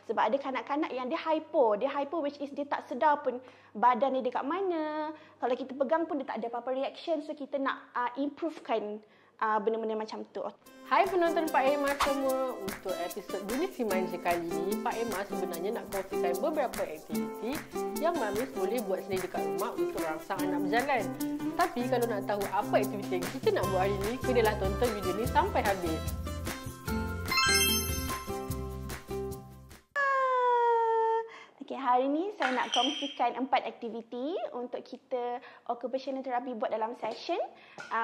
Sebab ada kanak-kanak yang dia hypo which is dia tak sedar pun badan dia dekat mana. Kalau kita pegang pun dia tak ada apa-apa reaction. So kita nak improvekan benda-benda macam tu. Hai penonton Pak Emma semua, untuk episod Dunia Si Manja kali ni, Pak Emma sebenarnya nak kongsikan beberapa aktiviti yang mamis boleh buat sendiri dekat rumah untuk rangsang anak berjalan. Tapi kalau nak tahu apa aktiviti yang kita nak buat hari ni, kenalah tonton video ni sampai habis. Okay, hari ni saya nak kongsikan 4 aktiviti untuk kita occupational therapy buat dalam session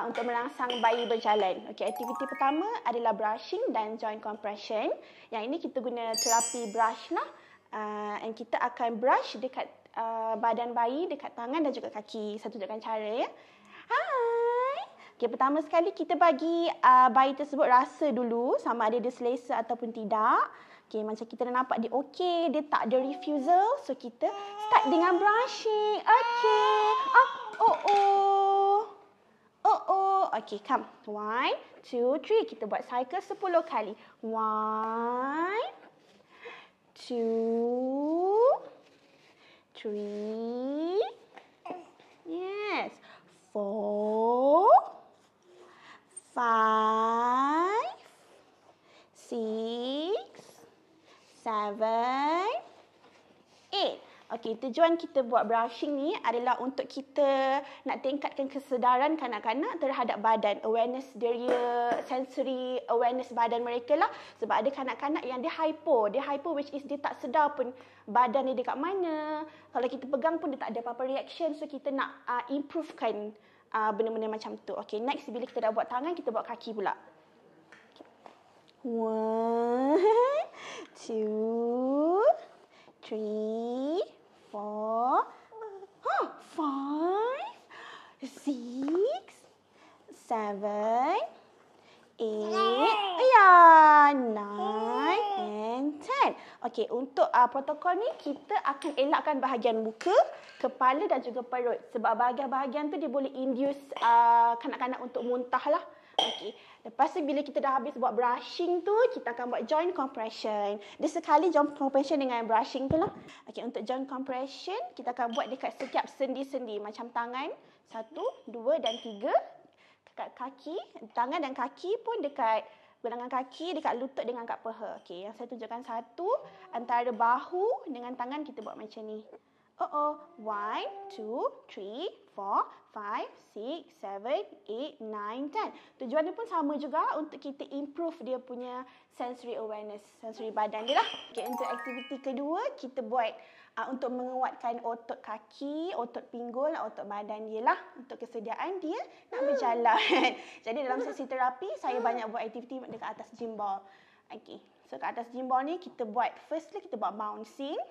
untuk merangsang bayi berjalan. Okay, aktiviti pertama adalah brushing dan joint compression. Yang ini kita guna terapi brush lah. And kita akan brush dekat badan bayi, dekat tangan dan juga kaki. Saya tunjukkan cara ya. Hai. Okay, pertama sekali kita bagi bayi tersebut rasa dulu sama ada dia selesa ataupun tidak. Okay, macam kita dah nampak dia okey, dia tak ada refusal. So, kita start dengan brushing. Okay. Okay, come. 1, 2, 3. Kita buat cycle 10 kali. 1, 2, 3. Yes. 4, 5, 6. 7, 8. Okey, tujuan kita buat brushing ni adalah untuk kita nak tingkatkan kesedaran kanak-kanak terhadap badan, awareness dia, sensory awareness badan mereka lah. Sebab ada kanak-kanak yang dia hypo which is dia tak sedar pun badan dia dekat mana. Kalau kita pegang pun dia tak ada apa-apa reaction. So kita nak improvekan benda-benda macam tu. Okey, next bila kita dah buat tangan, kita buat kaki pula. 1, 2, 3, 4, 5, 6, 7, 8, 9 and 10. Okey, untuk protokol ni kita akan elakkan bahagian muka, kepala dan juga perut. Sebab bahagian-bahagian tu dia boleh induce kanak-kanak untuk muntah lah. Okey. Lepas tu bila kita dah habis buat brushing tu, kita akan buat joint compression. Dia sekali joint compression dengan brushing tu lah. Okey, untuk joint compression, kita akan buat dekat setiap sendi-sendi. Macam tangan, 1, 2 dan 3. Dekat kaki, tangan dan kaki pun dekat gelangan kaki, dekat lutut dengan kat paha. Okey, yang saya tunjukkan satu, antara bahu dengan tangan kita buat macam ni. 1, 2, 3, 4, 5, 6, 7, 8, 9, 10. Tujuan dia pun sama juga untuk kita improve dia punya sensory awareness, sensory badan dia lah. Okay, untuk aktiviti kedua, kita buat untuk menguatkan otot kaki, otot pinggul, otot badan dia lah. Untuk kesediaan dia nak berjalan. Jadi dalam sesi terapi, saya banyak buat aktiviti dekat atas gym ball. Okay, so kat atas gym ball ni, kita buat, firstly kita buat bouncing.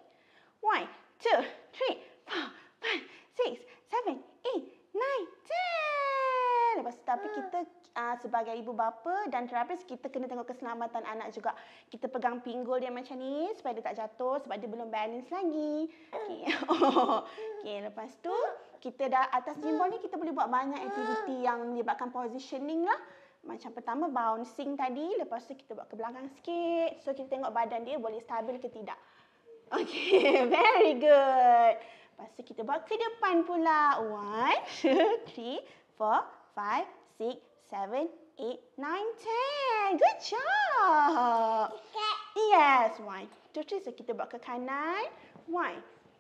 1, 2, 3, 4, 5, 6, 7, 8, 9, 10. Lepas tu, tapi kita sebagai ibu bapa dan terapis, kita kena tengok keselamatan anak juga. Kita pegang pinggul dia macam ni supaya dia tak jatuh sebab dia belum balance lagi. Okay. Okay, lepas tu, kita dah atas gym ball ni, kita boleh buat banyak aktiviti yang melibatkan positioning lah. Macam pertama, bouncing tadi. Lepas tu, kita buat ke belakang sikit. So, kita tengok badan dia boleh stabil ke tidak. Okay, very good. Lepas tu kita buat ke depan pula. 1, 2, 3, 4, 5, 6, 7, 8, 9, 10. Good job. Yes, 1, 2, 3. So kita buat ke kanan. 1,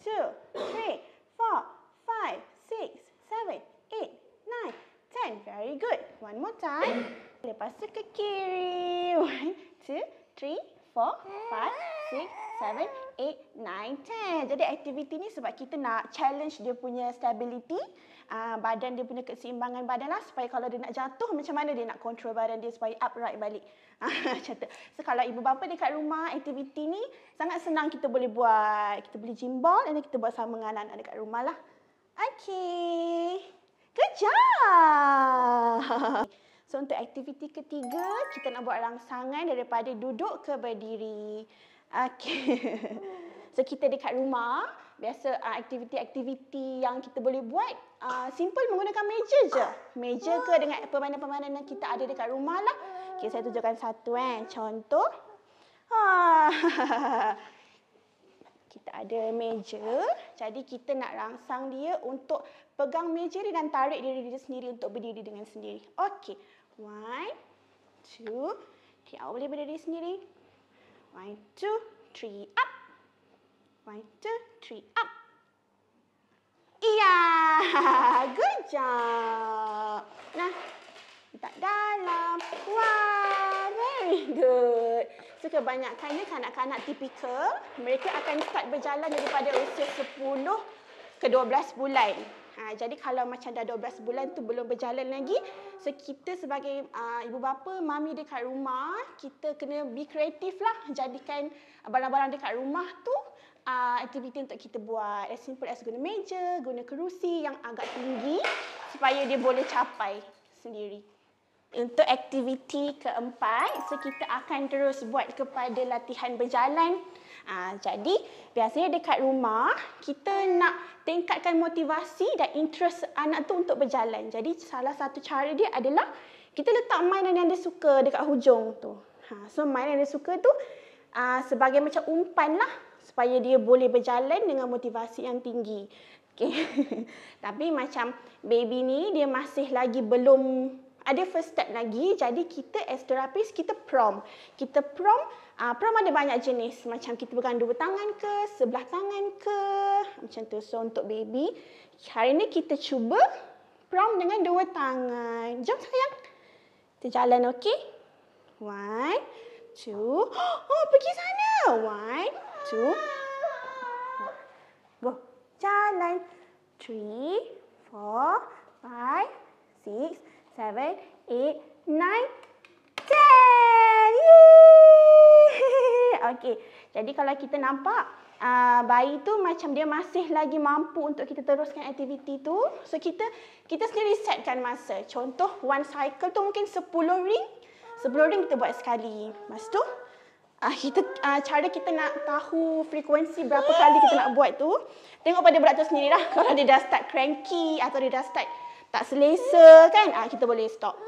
2, 3, 4, 5, 6, 7, 8, 9, 10. Very good. One more time. Lepas tu ke kiri. 1, 2, 3, 4, 5, 6, 7, 8, 9, 10. Jadi aktiviti ni sebab kita nak challenge dia punya stability, badan dia punya keseimbangan badan lah, supaya kalau dia nak jatuh macam mana dia nak control badan dia supaya upright balik. Macam tu. So kalau ibu bapa dekat rumah, aktiviti ni sangat senang kita boleh buat. Kita boleh gym ball dan kita buat sama dengan anak-anak dekat rumah lah. Okay. Good job. So untuk aktiviti ketiga, kita nak buat rangsangan daripada duduk ke berdiri. Okay. So kita dekat rumah, biasa aktiviti-aktiviti yang kita boleh buat, simple menggunakan meja je. Meja ke dengan permainan-permainan yang kita ada dekat rumah lah. Okay, saya tunjukkan satu. Contoh. Kita ada meja. Jadi kita nak rangsang dia untuk pegang meja dia dan tarik diri dia sendiri untuk berdiri dengan sendiri. Okey. 1, 2. Okay, awak boleh berdiri sendiri. 1, 2, 3, up. 1, 2, 3, up. Iya, good job. Nah, letak dalam. Wow, very good. So, kebanyakannya kanak-kanak tipikal, mereka akan start berjalan daripada usia 10 ke 12 bulan. Jadi kalau macam dah 12 bulan tu belum berjalan lagi, so kita sebagai ibu bapa, mami dekat rumah, kita kena be kreatif lah. Jadikan barang-barang dekat rumah tu aktiviti untuk kita buat. As simple as guna meja, guna kerusi yang agak tinggi supaya dia boleh capai sendiri. Untuk aktiviti keempat, so kita akan terus buat kepada latihan berjalan. Jadi, biasanya dekat rumah, kita nak tingkatkan motivasi dan interest anak tu untuk berjalan. Jadi, salah satu cara dia adalah kita letak mainan yang dia suka dekat hujung tu. So, mainan yang dia suka tu sebagai macam umpan lah supaya dia boleh berjalan dengan motivasi yang tinggi. Okay. Tapi macam baby ni, dia masih lagi belum ada first step lagi, jadi kita as terapis, kita prompt. Kita prompt ada banyak jenis. Macam kita pegang dua tangan ke, sebelah tangan ke, macam tu. So, untuk baby, hari ni kita cuba prompt dengan dua tangan. Jom sayang. Kita jalan, okey? 1, 2. Oh, pergi sana. 1, 2. Go. Jalan. 3, 4, 5, 6, 7, 8, 9, 10. Okey. Jadi kalau kita nampak bayi tu macam dia masih lagi mampu untuk kita teruskan aktiviti tu. So kita sendiri setkan masa. Contoh one cycle tu mungkin 10 ring. 10 ring kita buat sekali. Lepas tu cara kita nak tahu frekuensi berapa kali kita nak buat tu, tengok pada budak tu sendirilah. Kalau dia dah start cranky atau dia dah start tak selesa kan, kita boleh stop.